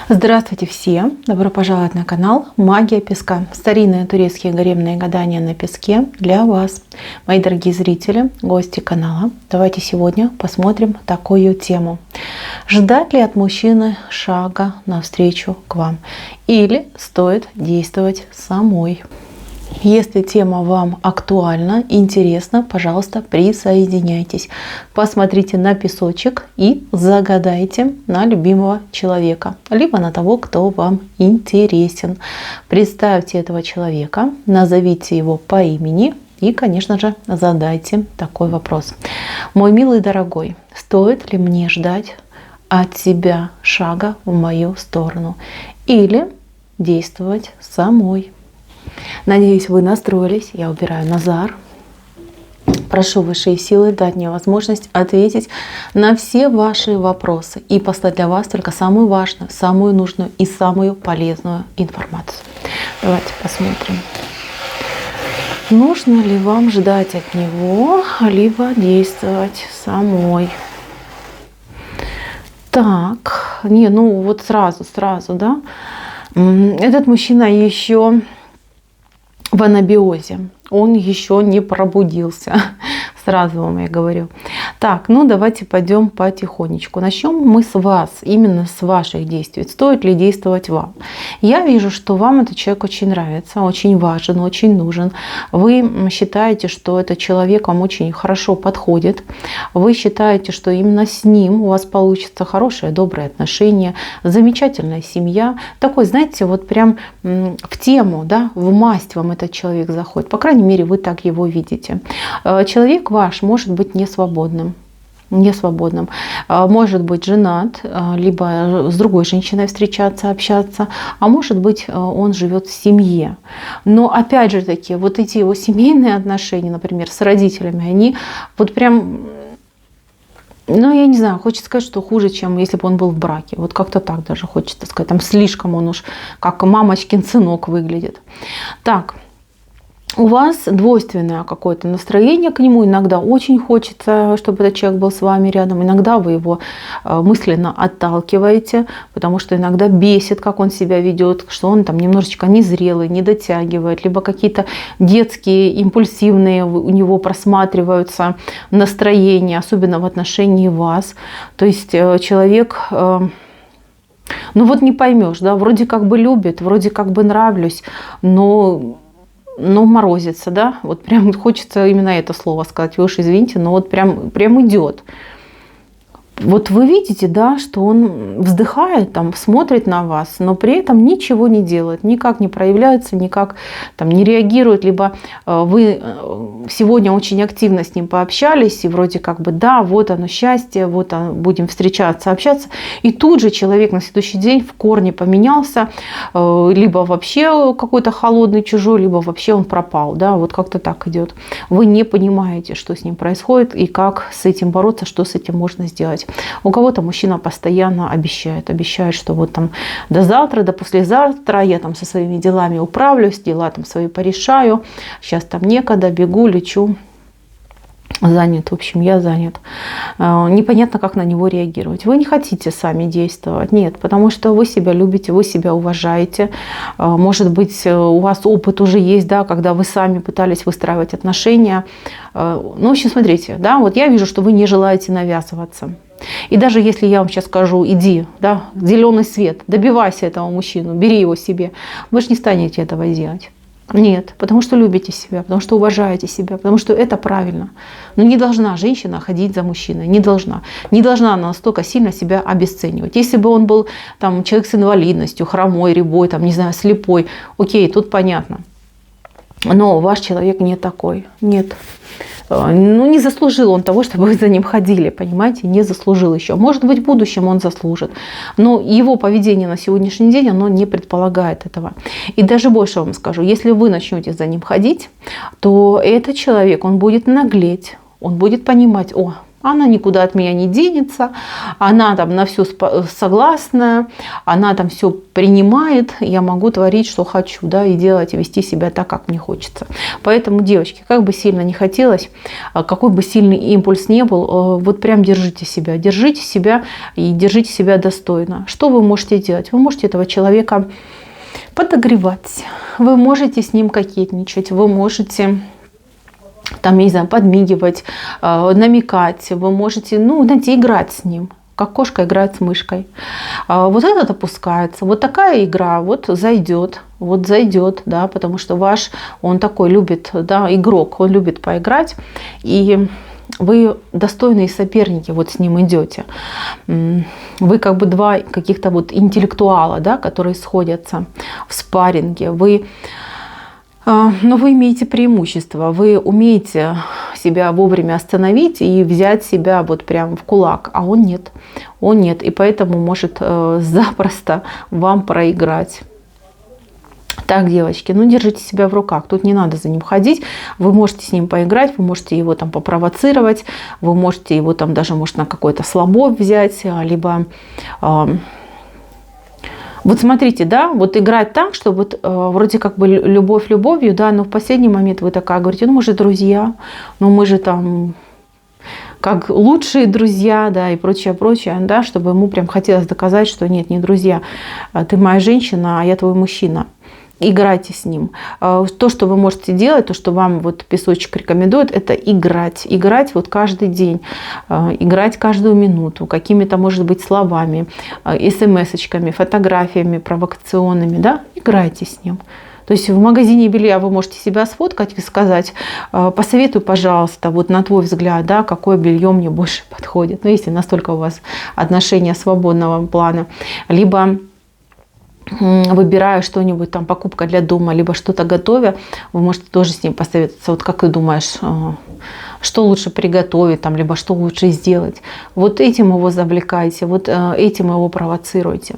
Здравствуйте все! Добро пожаловать на канал Магия Песка. Старинные турецкие гаремные гадания на песке для вас. Мои дорогие зрители, гости канала, давайте сегодня посмотрим такую тему. Ждать ли от мужчины шага навстречу к вам? Или стоит действовать самой? Если тема вам актуальна, интересна, пожалуйста, присоединяйтесь. Посмотрите на песочек и загадайте на любимого человека, либо на того, кто вам интересен. Представьте этого человека, назовите его по имени и, конечно же, задайте такой вопрос. Мой милый дорогой, стоит ли мне ждать от тебя шага в мою сторону или действовать самой? Надеюсь, вы настроились. Я убираю Назар. Прошу высшие силы дать мне возможность ответить на все ваши вопросы и послать для вас только самую важную, самую нужную и самую полезную информацию. Давайте посмотрим. Нужно ли вам ждать от него, либо действовать самой? Так, ну вот сразу, да. Этот мужчина еще в анабиозе, он еще не пробудился, сразу вам я говорю. Так, давайте пойдем потихонечку. Начнем мы с вас, именно с ваших действий. Стоит ли действовать вам? Я вижу, что вам этот человек очень нравится, очень важен, очень нужен. Вы считаете, что этот человек вам очень хорошо подходит. Вы считаете, что именно с ним у вас получится хорошее, доброе отношение, замечательная семья. Такой, знаете, вот прям в тему, да, в масть вам этот человек заходит. По крайней мере, вы так его видите. Человек ваш может быть несвободным. Может быть женат, либо с другой женщиной встречаться, общаться, а может быть он живет в семье. Но опять же таки, вот эти его семейные отношения, например, с родителями, они вот прям, я не знаю, хочется сказать, что хуже, чем если бы он был в браке. Вот как-то так даже хочется сказать. Там слишком он уж как мамочкин сынок выглядит. Так. У вас двойственное какое-то настроение к нему. Иногда очень хочется, чтобы этот человек был с вами рядом. Иногда вы его мысленно отталкиваете, потому что иногда бесит, как он себя ведет, что он там немножечко незрелый, не дотягивает, либо какие-то детские, импульсивные у него просматриваются настроения, особенно в отношении вас. То есть человек, не поймешь, да, вроде как бы любит, вроде как бы нравлюсь, но морозится, да, вот прям хочется именно это слово сказать, вы уж извините, но вот прям идет. Вот вы видите, да, что он вздыхает, там, смотрит на вас, но при этом ничего не делает, никак не проявляется, никак там не реагирует, либо вы сегодня очень активно с ним пообщались, и вроде как бы, да, вот оно счастье, вот будем встречаться, общаться, и тут же человек на следующий день в корне поменялся, либо вообще какой-то холодный, чужой, либо вообще он пропал, да, вот как-то так идет. Вы не понимаете, что с ним происходит и как с этим бороться, что с этим можно сделать. У кого-то мужчина постоянно обещает, что вот там до завтра, до послезавтра я там со своими делами управлюсь, дела там свои порешаю, сейчас там некогда, бегу, лечу, занят, в общем, я занят. Непонятно, как на него реагировать. Вы не хотите сами действовать, нет, потому что вы себя любите, вы себя уважаете. Может быть, у вас опыт уже есть, да, когда вы сами пытались выстраивать отношения. В общем, смотрите, да, вот я вижу, что вы не желаете навязываться. И даже если я вам сейчас скажу, иди, да, зеленый свет, добивайся этого мужчину, бери его себе, вы же не станете этого делать. Нет, потому что любите себя, потому что уважаете себя, потому что это правильно. Но не должна женщина ходить за мужчиной, не должна. Не должна она настолько сильно себя обесценивать. Если бы он был там, человек с инвалидностью, хромой, рябой, там, не знаю, слепой, окей, тут понятно. Но ваш человек не такой, нет. Не заслужил он того, чтобы вы за ним ходили, понимаете, не заслужил еще. Может быть, в будущем он заслужит, но его поведение на сегодняшний день, оно не предполагает этого. И даже больше вам скажу, если вы начнете за ним ходить, то этот человек, он будет наглеть, он будет понимать, Она никуда от меня не денется, она там на все согласна, она там все принимает, я могу творить, что хочу, да, и делать, и вести себя так, как мне хочется. Поэтому, девочки, как бы сильно не хотелось, какой бы сильный импульс не был, вот прям держите себя и держите себя достойно. Что вы можете делать? Вы можете этого человека подогревать, вы можете с ним кокетничать, вы можете там, я не знаю, подмигивать, намекать, вы можете, ну, знаете, играть с ним, как кошка играет с мышкой. Вот этот опускается, вот такая игра, вот зайдет, да, потому что он такой любит, да, игрок, он любит поиграть, и вы достойные соперники вот с ним идете. Вы как бы два каких-то вот интеллектуала, да, которые сходятся в спарринге. Но вы имеете преимущество, вы умеете себя вовремя остановить и взять себя вот прям в кулак, а он нет, и поэтому может запросто вам проиграть. Так, девочки, ну держите себя в руках, тут не надо за ним ходить, вы можете с ним поиграть, вы можете его там попровоцировать, вы можете его там даже, может, на какой-то слабо взять, либо... Вот смотрите, да, вот играть так, что вот вроде как бы любовь любовью, да, но в последний момент вы такая говорите, ну мы же друзья, ну мы же там как лучшие друзья, да, и прочее, да, чтобы ему прям хотелось доказать, что нет, не друзья, ты моя женщина, а я твой мужчина. Играйте с ним. То, что вы можете делать, то, что вам вот песочек рекомендует, это играть. Играть вот каждый день, играть каждую минуту, какими-то, может быть, словами, смс-очками, фотографиями провокационными, да, играйте с ним. То есть в магазине белья вы можете себя сфоткать и сказать, посоветуй, пожалуйста, вот на твой взгляд, да, какое белье мне больше подходит. Ну, если настолько у вас отношения свободного плана. Либо выбирая что-нибудь, там, покупка для дома, либо что-то готовя, вы можете тоже с ним посоветоваться. Вот как ты думаешь, что лучше приготовить, там, либо что лучше сделать. Вот этим его завлекайте, вот этим его провоцируйте.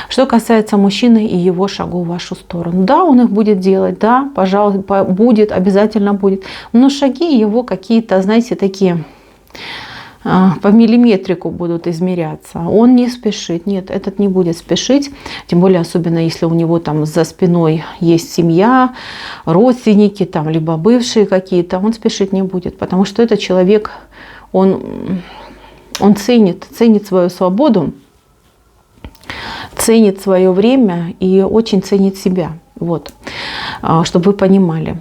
Что касается мужчины и его шагов в вашу сторону. Да, он их будет делать, да, пожалуйста, будет, обязательно будет. Но шаги его какие-то, знаете, такие... по миллиметрику будут измеряться. Он не спешит. Нет, этот не будет спешить. Тем более, особенно если у него там за спиной есть семья, родственники, там, либо бывшие какие-то. Он спешить не будет. Потому что этот человек, он ценит свою свободу, ценит свое время и очень ценит себя. Вот. Чтобы вы понимали.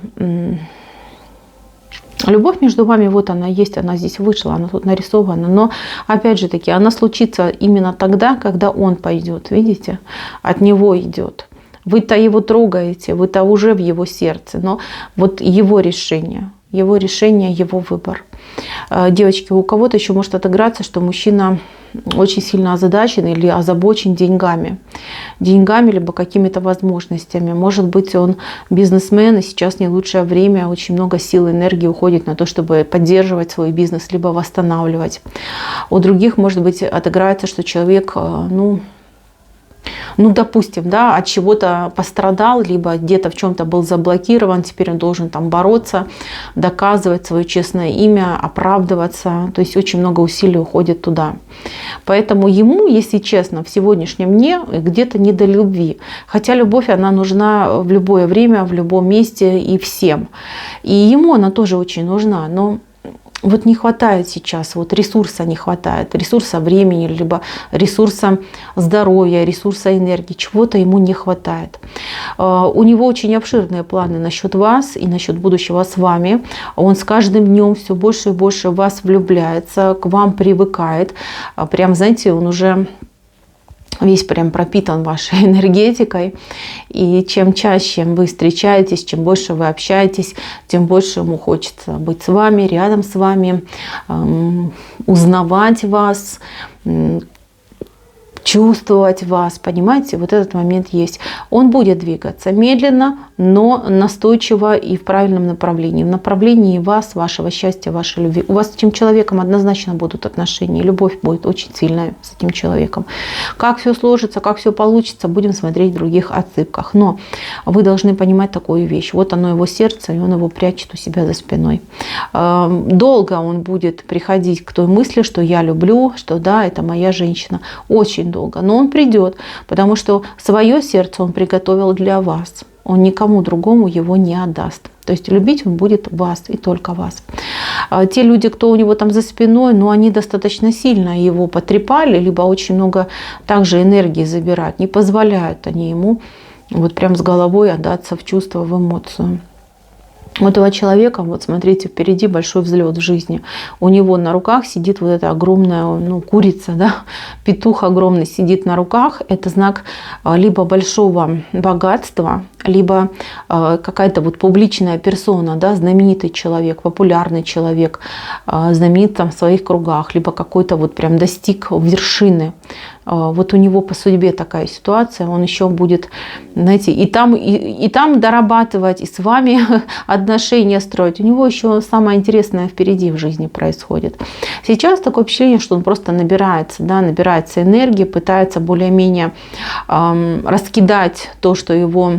Любовь между вами, вот она есть, она здесь вышла, она тут нарисована. Но, опять же таки, она случится именно тогда, когда он пойдет. Видите? От него идет. Вы-то его трогаете, вы-то уже в его сердце. Но вот его решение, его выбор. Девочки, у кого-то еще может отыграться, что мужчина очень сильно озадачен или озабочен деньгами, либо какими-то возможностями. Может быть, он бизнесмен, и сейчас не лучшее время, очень много сил и энергии уходит на то, чтобы поддерживать свой бизнес, либо восстанавливать. У других, может быть, отыграется, что человек, допустим, да, от чего-то пострадал, либо где-то в чем-то был заблокирован, теперь он должен там бороться, доказывать свое честное имя, оправдываться. То есть очень много усилий уходит туда. Поэтому ему, если честно, в сегодняшнем дне где-то не до любви. Хотя любовь, она нужна в любое время, в любом месте и всем. И ему она тоже очень нужна. Но вот не хватает сейчас, вот ресурса не хватает, ресурса времени, либо ресурса здоровья, ресурса энергии, чего-то ему не хватает. У него очень обширные планы насчет вас и насчет будущего с вами. Он с каждым днем все больше и больше в вас влюбляется, к вам привыкает. Прям, знаете, он уже... весь прям пропитан вашей энергетикой. И чем чаще вы встречаетесь, чем больше вы общаетесь, тем больше ему хочется быть с вами, рядом с вами, узнавать вас, чувствовать вас, понимаете, вот этот момент есть. Он будет двигаться медленно, но настойчиво и в правильном направлении, в направлении вас, вашего счастья, вашей любви. У вас с этим человеком однозначно будут отношения, любовь будет очень сильная с этим человеком. Как все сложится, как все получится, будем смотреть в других отсыпках. Но вы должны понимать такую вещь. Вот оно его сердце, и он его прячет у себя за спиной. Долго он будет приходить к той мысли, что я люблю, что да, это моя женщина. Очень долго. Но он придет, потому что свое сердце он приготовил для вас. Он никому другому его не отдаст. То есть любить он будет вас и только вас. Те люди, кто у него там за спиной, ну, они достаточно сильно его потрепали, либо очень много также энергии забирают. Не позволяют они ему вот прям с головой отдаться в чувство, в эмоцию. У этого человека, вот смотрите, впереди большой взлет в жизни. У него на руках сидит вот эта огромная, ну, курица, да, петух огромный сидит на руках. Это знак либо большого богатства, либо какая-то вот публичная персона, да, знаменитый человек, популярный человек, знаменит там в своих кругах, либо какой-то вот прям достиг вершины. Вот у него по судьбе такая ситуация, он еще будет, знаете, и там дорабатывать, и с вами отношения строить. У него еще самое интересное впереди в жизни происходит. Сейчас такое впечатление, что он просто набирается, да, набирается энергии, пытается более-менее раскидать то, что его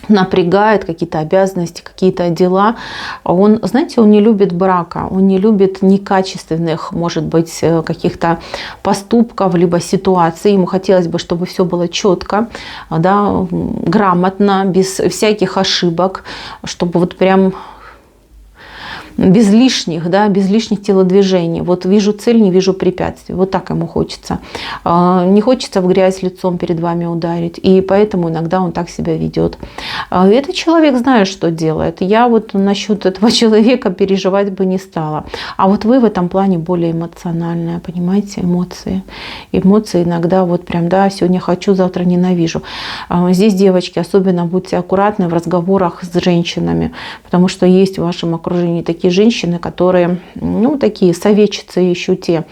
напрягает, какие-то обязанности, какие-то дела. Он, знаете, он не любит брака, он не любит некачественных, может быть, каких-то поступков, либо ситуаций. Ему хотелось бы, чтобы все было четко, да, грамотно, без всяких ошибок, чтобы вот прям без лишних, да, без лишних телодвижений. Вот вижу цель, не вижу препятствий. Вот так ему хочется. Не хочется в грязь лицом перед вами ударить. И поэтому иногда он так себя ведет. Этот человек знает, что делает. Я вот насчет этого человека переживать бы не стала. А вот вы в этом плане более эмоциональная, понимаете, эмоции. Эмоции иногда вот прям, да, сегодня хочу, завтра ненавижу. Здесь, девочки, особенно будьте аккуратны в разговорах с женщинами, потому что есть в вашем окружении такие женщины, которые, ну, такие советчицы еще те,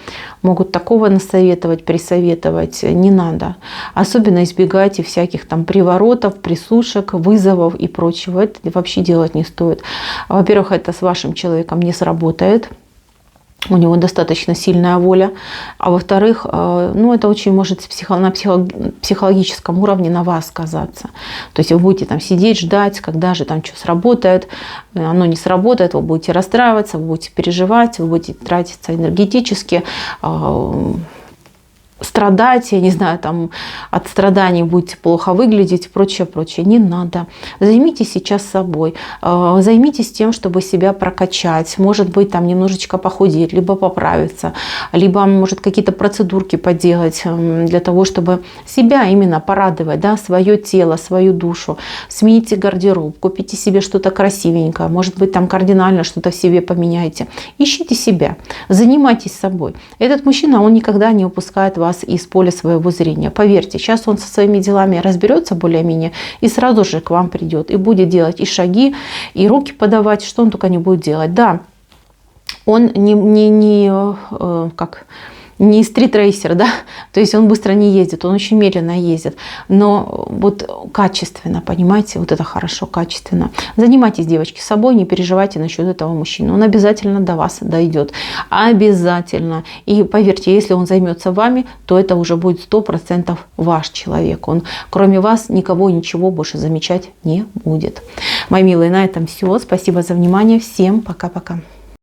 могут такого насоветовать, присоветовать. Не надо. Особенно избегайте всяких там приворотов, присушек, вызовов и прочего. Это вообще делать не стоит. Во-первых, это с вашим человеком не сработает. У него достаточно сильная воля. А во-вторых, ну, это очень может на психологическом уровне на вас сказаться. То есть вы будете там сидеть, ждать, когда же там что сработает. Оно не сработает, вы будете расстраиваться, вы будете переживать, вы будете тратиться энергетически, страдать, я не знаю, там от страданий будете плохо выглядеть, прочее, прочее. Не надо. Займитесь сейчас собой. Займитесь тем, чтобы себя прокачать. Может быть, там немножечко похудеть, либо поправиться, либо, может, какие-то процедурки поделать для того, чтобы себя именно порадовать, да, свое тело, свою душу. Смените гардероб, купите себе что-то красивенькое, может быть, там кардинально что-то в себе поменяйте. Ищите себя, занимайтесь собой. Этот мужчина, он никогда не упускает вас из поля своего зрения. Поверьте, сейчас он со своими делами разберется более-менее и сразу же к вам придет и будет делать и шаги, и руки подавать, что он только не будет делать. Да, он не стритрейсер, да, то есть он быстро не ездит, он очень медленно ездит, но вот качественно, понимаете, вот это хорошо, качественно. Занимайтесь, девочки, собой, не переживайте насчет этого мужчины, он обязательно до вас дойдет, обязательно. И поверьте, если он займется вами, то это уже будет 100% ваш человек, он кроме вас никого и ничего больше замечать не будет. Мои милые, на этом все, спасибо за внимание, всем пока-пока.